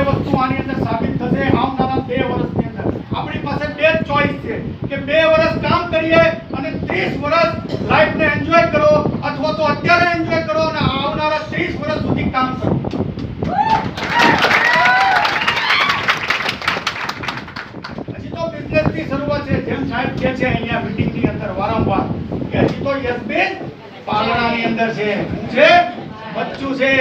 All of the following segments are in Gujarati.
વસ્તુ આની અંદર સાબિત થશે આવનારા 2 વર્ષની અંદર. આપણી પાસે 2 ચોઇસ છે કે 2 વર્ષ કામ કરીએ અને 30 વર્ષ લાઈફને એન્જોય કરો, અથવા તો અત્યારે એન્જોય કરો અને આવનારા 30 વર્ષ સુધી કામ કરો. હજી તો બિઝનેસની શરૂઆત છે. જેમ સાહેબ કહે છે અહીંયા મીટિંગની અંદર વારંવાર કે હજી તો યશબેન પાલણાની અંદર છે. બચ્ચું છે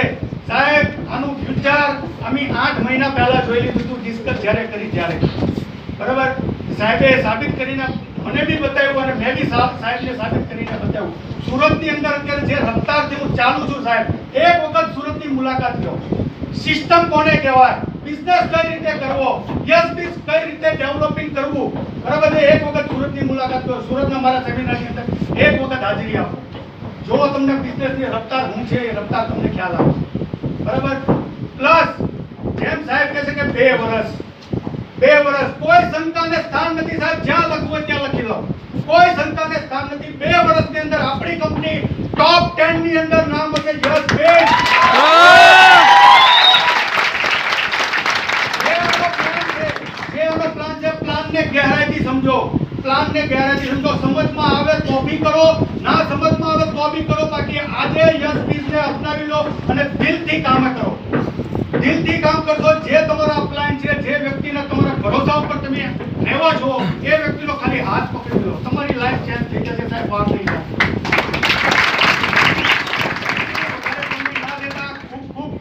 સાહેબ. આનું ફ્યુચર અમે 8 મહિના પહેલા જોઈ લીધું હતું, ડિસ્કસ જ્યારે કરી ત્યારે. બરાબર, સાહેબે સાબિત કરીને મને બી બતાવ્યું અને મેં બી સાહેબને સાબિત કરીને બતાવ્યું. સુરતની અંદર અત્યારે જે રફતારથી હું ચાલુ છું સાહેબ, એક વખત સુરતની મુલાકાત લો. સિસ્ટમ કોને કહેવાય, બિઝનેસ કઈ રીતે કરવો, યસ બિઝ કઈ રીતે ડેવલપિંગ કરવું, બરાબર છે. એક વખત સુરતની મુલાકાત લો. સુરતના મારા સેમિનારની અંદર એક વખત હાજરી આપો. જો તમને બિઝનેસની રફતાર શું છે એ રફતાર તમને ખ્યાલ આવે. બરાબર. પ્લસ જેમ સાહેબ કહે છે કે 2 વર્ષ કોઈ શંકાને સ્થાન નથી સાહેબ. જ્યાં લખવું હોય ત્યાં લખી લો. કોઈ શંકાને સ્થાન નથી. 2 વર્ષની અંદર આપણી કંપની ટોપ 10 ની અંદર નામ હશે યશબેન. પ્લાનને ગહેરાઈથી સમજો. સમજમાં આવે તો બી કરો, ના સમજમાં આવે તો બી કરો. બાકી આજે યશબીઝને અપનાવી લો અને દિલથી કામ કરો. દિલથી કામ કરશો. જે તમારો અપલાઈન છે, જે વ્યક્તિના તમારા ભરોસા ઉપર તમે રહેવા છો, એ વ્યક્તિનો ખાલી હાથ પકડી લો. તમારી લાઈફ ચેન્જ થઈ જશે સાહેબ. વાર નહીં જાય. ખૂબ ખૂબ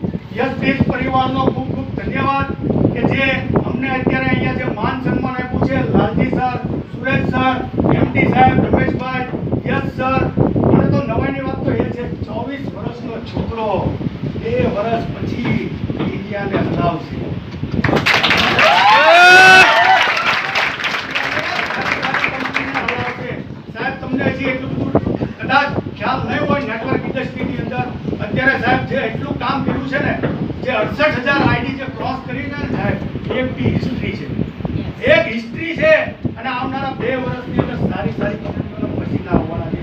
યશબીઝ પરિવારનો ખૂબ ખૂબ ધન્યવાદ કે જે અમને અત્યારે અહીંયા જે માન સન્માન આપ્યું છે. Lalji sir, Suresh sir, MD સાહેબ, રમેશભાઈ, યશ સર. અને તો નવાઈની વાત તો એ છે 24 વર્ષનો છોકરો 2 વર્ષ પછી ઇન્ડિયાને હલાવશે. સાહેબ તમને હજી એટલું બધું કદાચ ખ્યાલ નહીં હોય નેટવર્ક ઇન્ડસ્ટ્રીની અંદર અત્યારે સાહેબ જે એટલું કામ કર્યું છે ને, જે 68,000 આઈડી જે ક્રોસ કરીને સાહેબ, એક બી હિસ્ટ્રી છે. એક હિસ્ટ્રી છે. અને આવનારા 2 વર્ષની અંદર સારી કંપનીઓના મશીન આવવાના છે.